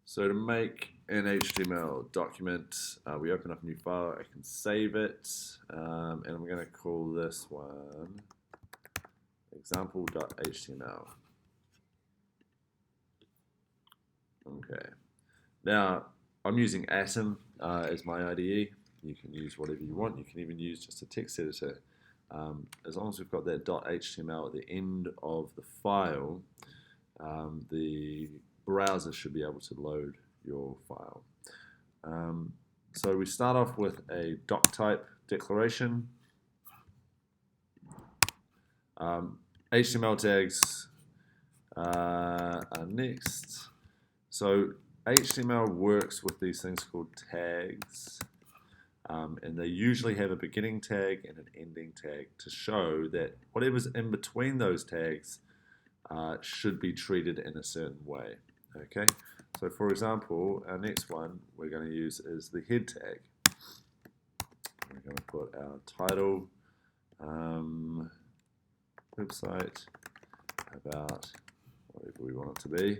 So to make an HTML document, we open up a new file. I can save it, and I'm going to call this one example.html. Okay. Now I'm using Atom as my IDE. You can use whatever you want. You can even use just a text editor. As long as we've got that .html at the end of the file, the browser should be able to load your file. So we start off with a doc type declaration. HTML tags are next. So HTML works with these things called tags, and they usually have a beginning tag and an ending tag to show that whatever's in between those tags should be treated in a certain way. Okay, so for example, our next one we're going to use is the head tag. We're going to put our title, website, about whatever we want it to be,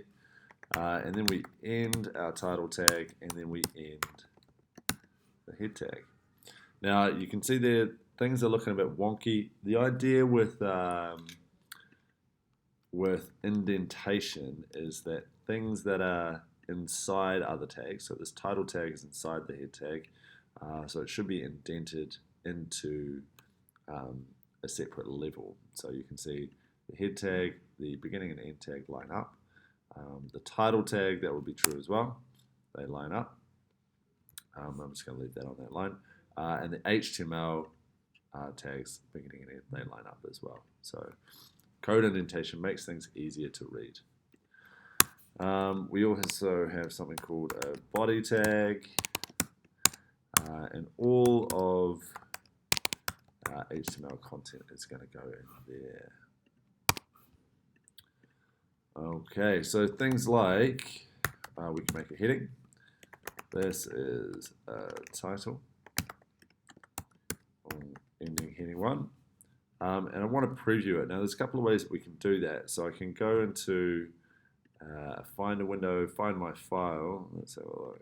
and then we end our title tag, and then we end the head tag. Now you can see there things are looking a bit wonky. The idea with indentation is that things that are inside other tags, so this title tag is inside the head tag, so it should be indented into a separate level. So you can see the head tag, the beginning and end tag line up. The title tag, that will be true as well. They line up. I'm just going to leave that on that line. And the HTML tags, beginning and end, they line up as well. So code indentation makes things easier to read. We also have something called a body tag, and all of HTML content is going to go in there. Okay, so things like we can make a heading. This is a title, ending heading 1. And I want to preview it. Now there's a couple of ways that we can do that. So I can go into find a window, find my file. Let's have a look.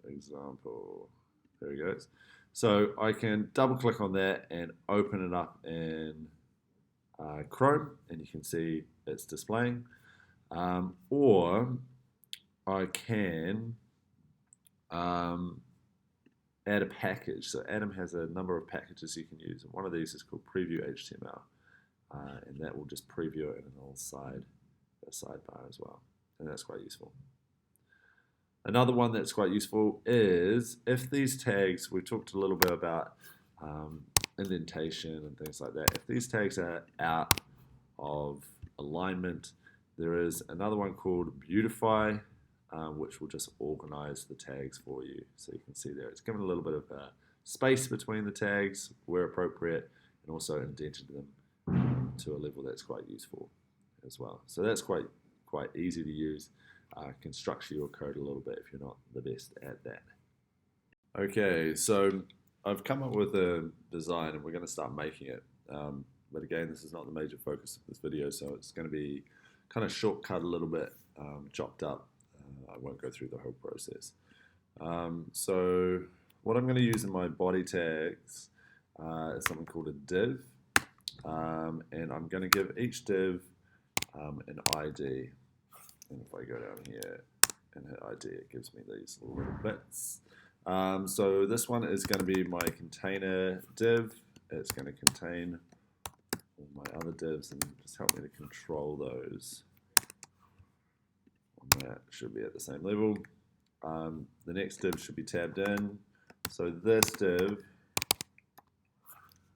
Example. There it goes. So I can double click on that and open it up in Chrome, and you can see it's displaying. Or I can add a package. So Atom has a number of packages you can use, and one of these is called Preview HTML, and that will just preview it in a little sidebar as well, and that's quite useful. Another one that's quite useful is if these tags, we talked a little bit about indentation and things like that. If these tags are out of alignment, there is another one called Beautify, which will just organize the tags for you. So you can see there, it's given a little bit of space between the tags where appropriate, and also indented them to a level that's quite useful as well. So that's quite easy to use. Can structure your code a little bit if you're not the best at that. Okay, so I've come up with a design and we're going to start making it. But again, this is not the major focus of this video, so it's going to be kind of shortcut a little bit, chopped up. I won't go through the whole process. So what I'm going to use in my body tags is something called a div. And I'm going to give each div an ID. And if I go down here and hit ID, it gives me these little bits. So this one is going to be my container div. It's going to contain all my other divs and just help me to control those. And that should be at the same level. The next div should be tabbed in. So this div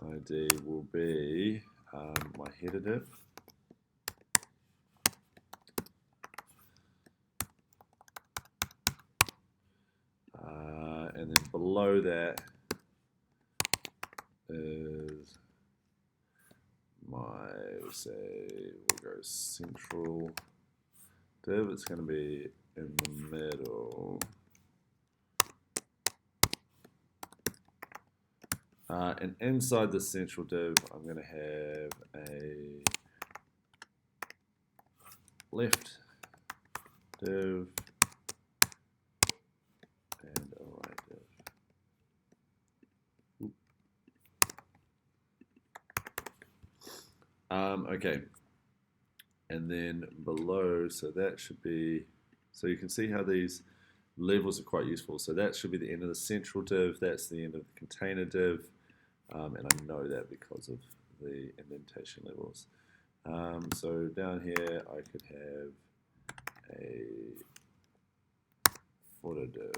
ID will be my header div. And then below that is my, say, we'll go central div. It's going to be in the middle. And inside the central div, I'm going to have a left div and a right div. Okay, and then below, so that should be, so you can see how these levels are quite useful. So that should be the end of the central div, that's the end of the container div, and I know that because of the indentation levels. So down here I could have a footer div,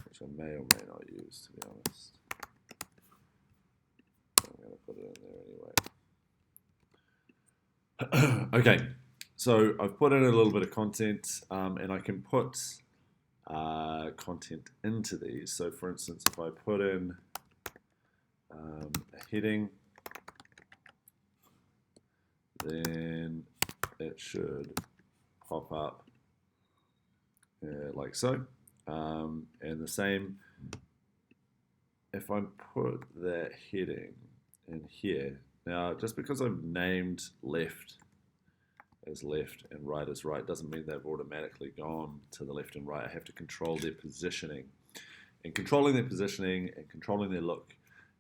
which I may or may not use, to be honest. I'm going to put it in there anyway. Okay, so I've put in a little bit of content, and I can put content into these. So for instance, if I put in a heading, then it should pop up like so. And the same, if I put that heading in here, now just because I've named left as left and right as right doesn't mean they've automatically gone to the left and right. I have to control their positioning. And controlling their positioning and controlling their look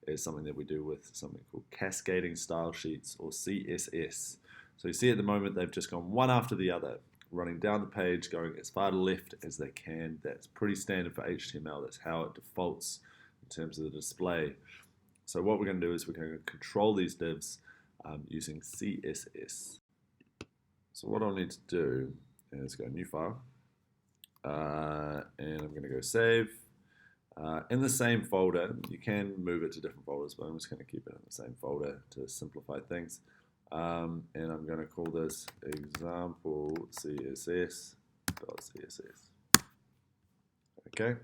is something that we do with something called cascading style sheets, or CSS. So you see at the moment they've just gone one after the other, running down the page, going as far to the left as they can. That's pretty standard for HTML. That's how it defaults in terms of the display. So what we're going to do is we're going to control these divs using CSS. So what I'll need to do is go new file, and I'm going to go save. In the same folder, you can move it to different folders, but I'm just going to keep it in the same folder to simplify things. And I'm going to call this example CSS.css. Okay.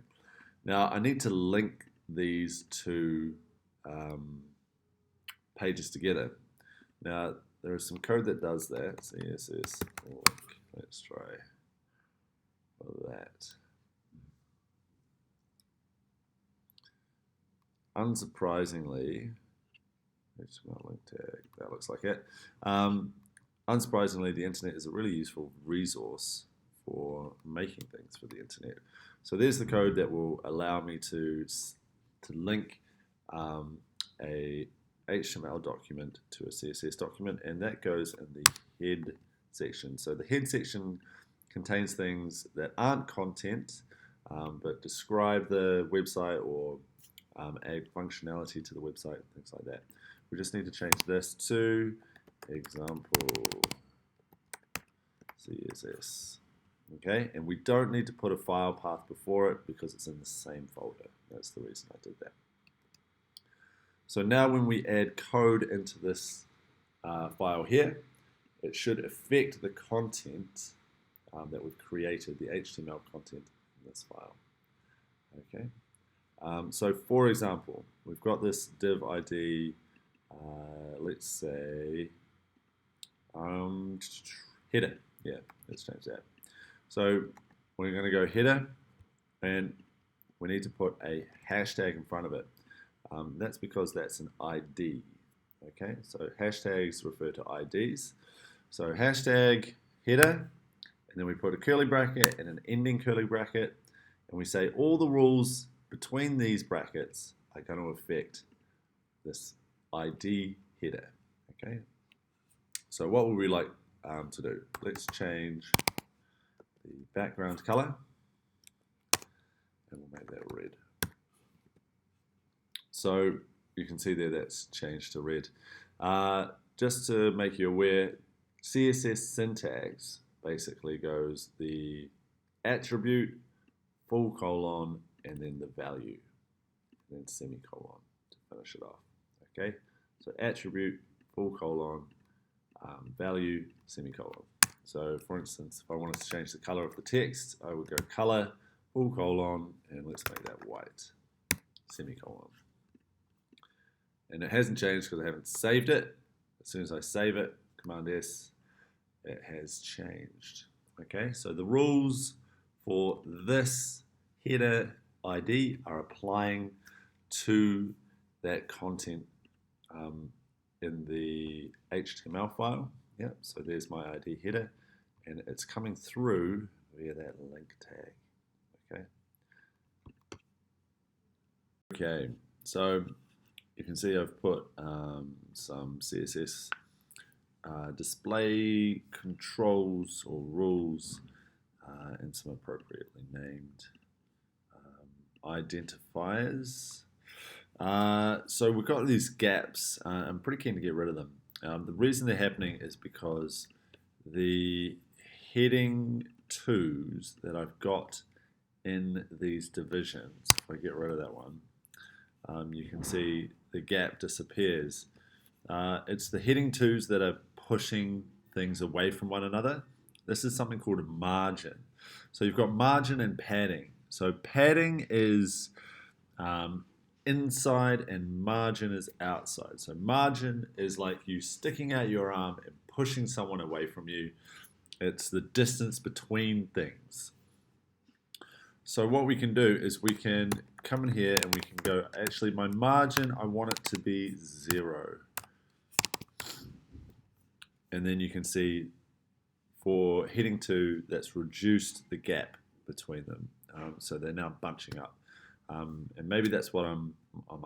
Now I need to link these two pages together. Now there is some code that does that. CSS link. Let's try that. Unsurprisingly, HTML link tag, that looks like it. Unsurprisingly, the internet is a really useful resource for making things for the internet. So there's the code that will allow me to link a HTML document to a CSS document, and that goes in the head section. So the head section contains things that aren't content, but describe the website or add functionality to the website, things like that. We just need to change this to example CSS. Okay, and we don't need to put a file path before it because it's in the same folder. That's the reason I did that. So now when we add code into this file here, it should affect the content that we've created, the HTML content in this file. Okay. So for example, we've got this div ID, let's say header. Yeah, let's change that. So we're going to go header, and we need to put a hashtag in front of it. That's because that's an ID. Okay, so hashtags refer to IDs. So hashtag header, and then we put a curly bracket and an ending curly bracket, and we say all the rules between these brackets are going to affect this ID header. Okay, so what would we like to do? Let's change the background color, and we'll make that red. So you can see there that's changed to red. Just to make you aware, CSS syntax basically goes the attribute, full colon, and then the value, and then semicolon to finish it off. Okay, so attribute, full colon, value, semicolon. So for instance, if I wanted to change the color of the text, I would go color, full colon, and let's make that white, semicolon. And it hasn't changed because I haven't saved it. As soon as I save it, Command S, it has changed. Okay, so the rules for this header ID are applying to that content in the HTML file. Yep, so there's my ID header, and it's coming through via that link tag. Okay, so you can see I've put some CSS display controls or rules and some appropriately named identifiers. So we've got these gaps. I'm pretty keen to get rid of them. The reason they're happening is because the heading 2s that I've got in these divisions, if I get rid of that one, you can see the gap disappears. It's the heading 2s that are pushing things away from one another. This is something called a margin. So you've got margin and padding. So padding is inside and margin is outside. So margin is like you sticking out your arm and pushing someone away from you. It's the distance between things. So what we can do is we can come in here and we can go, actually my margin, I want it to be 0. And then you can see for heading 2, that's reduced the gap between them. So they're now bunching up. And maybe that's what I'm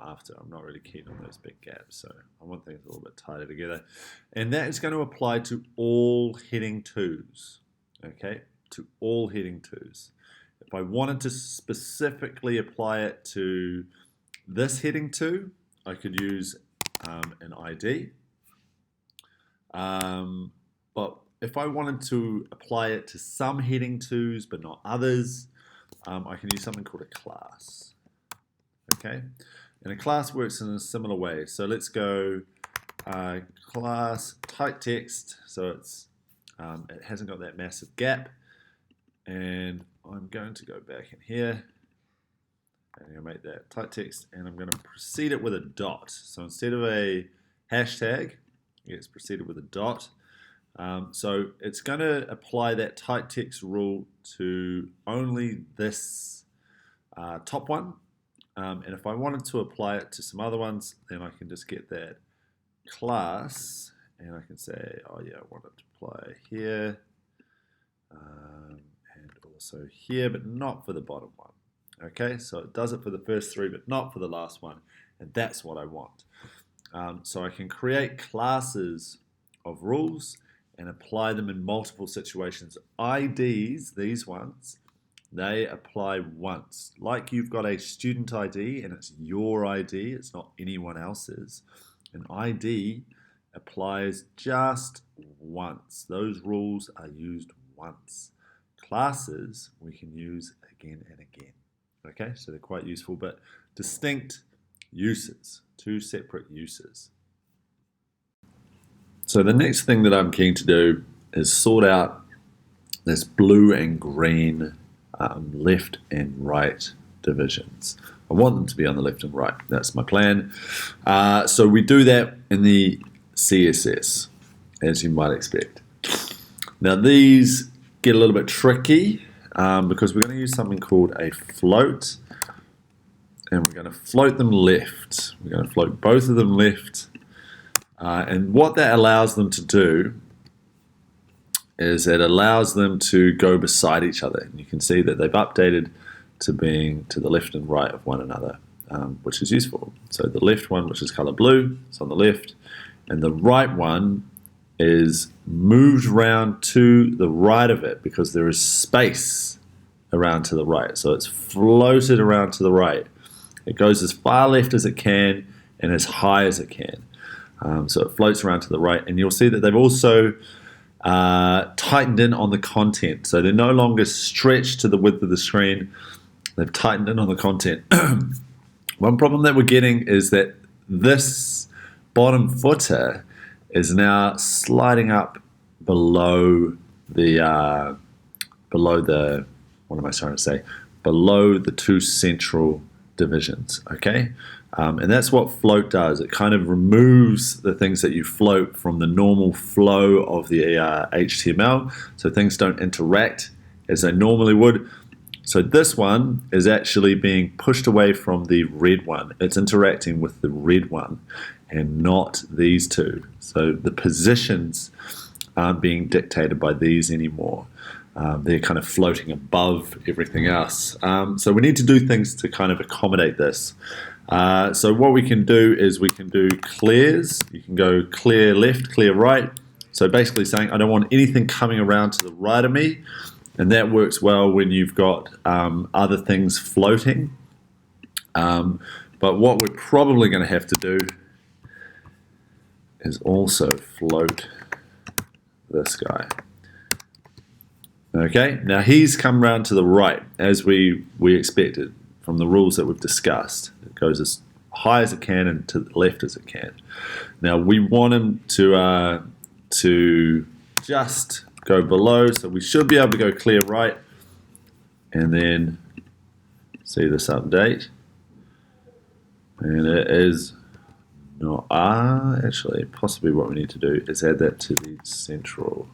after. I'm not really keen on those big gaps, so I want things a little bit tighter together. And that is going to apply to all heading 2s, okay? To all heading 2s. If I wanted to specifically apply it to this heading 2, I could use an ID. But if I wanted to apply it to some heading 2s but not others, I can use something called a class. Okay, and a class works in a similar way. So let's go class type text. So it's it hasn't got that massive gap, and I'm going to go back in here and I'm going to make that type text, and I'm going to precede it with a dot. So instead of a hashtag, it's preceded with a dot. So it's going to apply that type text rule to only this top one. And if I wanted to apply it to some other ones, then I can just get that class and I can say, oh yeah, I want it to apply here and also here, but not for the bottom one. Okay, so it does it for the first 3, but not for the last one. And that's what I want. So I can create classes of rules and apply them in multiple situations. IDs, these ones, they apply once. Like you've got a student ID and it's your ID, it's not anyone else's. An ID applies just once. Those rules are used once. Classes we can use again and again. Okay, so they're quite useful, but distinct uses, 2 separate uses. So the next thing that I'm keen to do is sort out this blue and green left and right divisions. I want them to be on the left and right. That's my plan. So we do that in the CSS, as you might expect. Now these get a little bit tricky because we're going to use something called a float, and we're going to float them left. We're going to float both of them left. And what that allows them to do is it allows them to go beside each other. And you can see that they've updated to being to the left and right of one another, which is useful. So the left one, which is color blue, is on the left, and the right one is moved around to the right of it because there is space around to the right. So it's floated around to the right. It goes as far left as it can and as high as it can. So it floats around to the right, and you'll see that they've also tightened in on the content. So they're no longer stretched to the width of the screen. They've tightened in on the content. One problem that we're getting is that this bottom footer is now sliding up below the what am I trying to say? Below the 2 central divisions. Okay. And that's what float does. It kind of removes the things that you float from the normal flow of the HTML, so things don't interact as they normally would. So this one is actually being pushed away from the red one. It's interacting with the red one and not these two. So the positions aren't being dictated by these anymore. They're kind of floating above everything else. So we need to do things to kind of accommodate this. So what we can do is we can do clears. You can go clear left, clear right. So basically saying I don't want anything coming around to the right of me. And that works well when you've got other things floating. But what we're probably going to have to do is also float this guy. Okay, now he's come round to the right as we expected from the rules that we've discussed. It goes as high as it can and to the left as it can. Now we want him to just go below, so we should be able to go clear right and then see this update. And it is not, actually possibly what we need to do is add that to the central.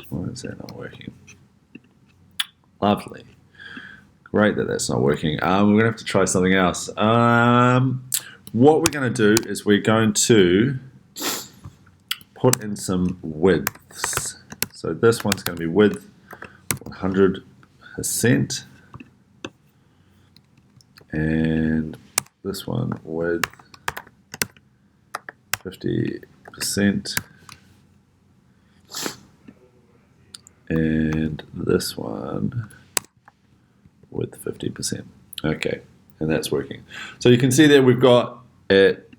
Why is that not working? Lovely. Great that that's not working. We're going to have to try something else. What we're going to do is we're going to put in some widths. So this one's going to be width 100%. And this one width 50%. And this one with 50%. Okay, and that's working. So you can see there we've got it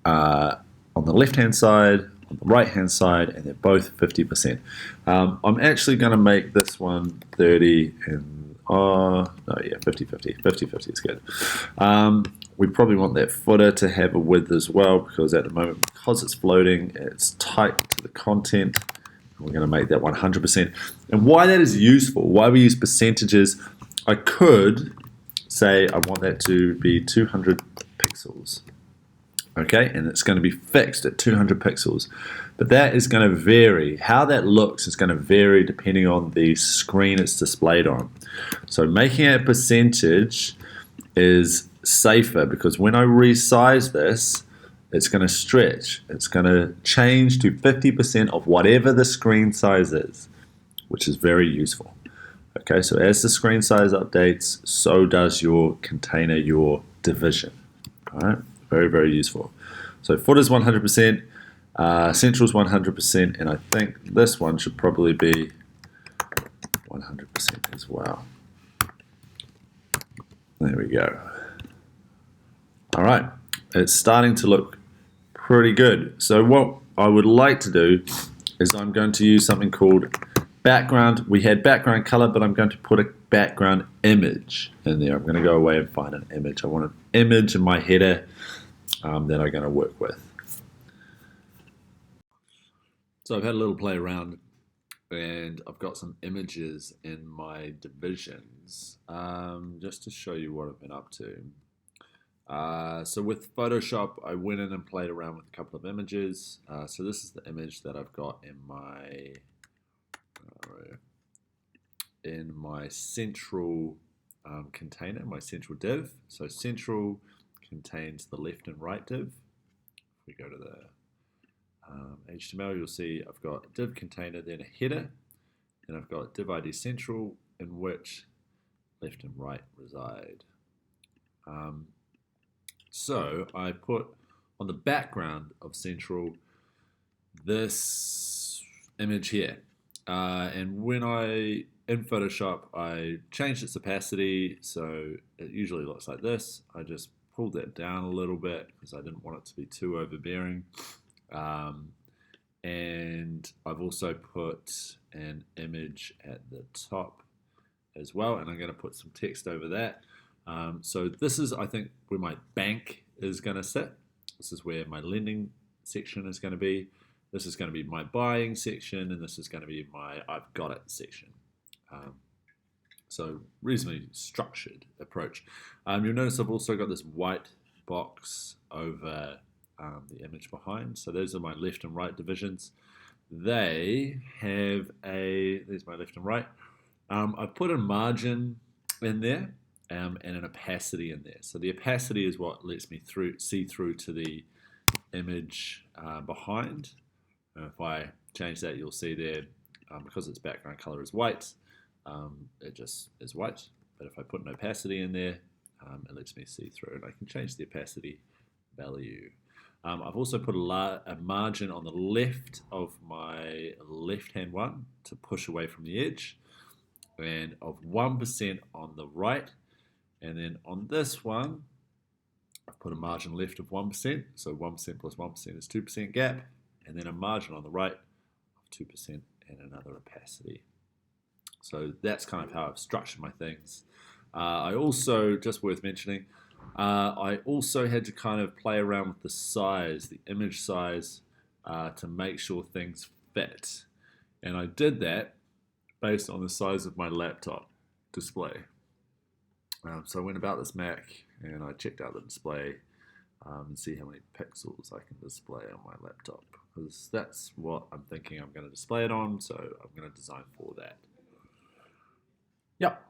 on the left-hand side, on the right-hand side, and they're both 50%. I'm actually going to make this one 30 and, 50-50. 50-50 is good. We probably want that footer to have a width as well, because at the moment, because it's floating, it's tight to the content. We're going to make that 100%. And why that is useful, why we use percentages, I could say I want that to be 200 pixels. Okay, and it's going to be fixed at 200 pixels. But that is going to vary. How that looks is going to vary depending on the screen it's displayed on. So making it a percentage is safer, because when I resize this, it's going to stretch. It's going to change to 50% of whatever the screen size is, which is very useful. Okay, so as the screen size updates, so does your container, your division. All right, very, very useful. So footer's 100%, central's 100%, and I think this one should probably be 100% as well. There we go. All right, it's starting to look pretty good. So what I would like to do is I'm going to use something called background. We had background color, but I'm going to put a background image in there. I'm going to go away and find an image. I want an image in my header that I'm going to work with. So I've had a little play around and I've got some images in my divisions just to show you what I've been up to. So with Photoshop, I went in and played around with a couple of images. So this is the image that I've got in my central container, my central div. So central contains the left and right div. If we go to the HTML, you'll see I've got a div container, then a header, and I've got div ID central, in which left and right reside. So I put on the background of central this image here. And when in Photoshop, I changed its opacity, so it usually looks like this. I just pulled that down a little bit because I didn't want it to be too overbearing. And I've also put an image at the top as well, and I'm going to put some text over that. So this is, I think, where my bank is going to sit. This is where my lending section is going to be. This is going to be my buying section, and this is going to be my I've got it section. So reasonably structured approach. You'll notice I've also got this white box over the image behind. So those are my left and right divisions. They have there's my left and right. I've put a margin in there and an opacity in there. So the opacity is what lets me see through to the image behind. And if I change that, you'll see there, because its background color is white, it just is white. But if I put an opacity in there, it lets me see through, and I can change the opacity value. I've also put a margin on the left of my left-hand one to push away from the edge, and of 1% on the right. And then on this one, I've put a margin left of 1%, so 1% plus 1% is 2% gap, and then a margin on the right of 2% and another opacity. So that's kind of how I've structured my things. I also, just worth mentioning, I also had to kind of play around with the size, the image size, to make sure things fit. And I did that based on the size of my laptop display. So I went about this Mac and I checked out the display and see how many pixels I can display on my laptop, because that's what I'm thinking I'm going to display it on, so I'm going to design for that. Yep.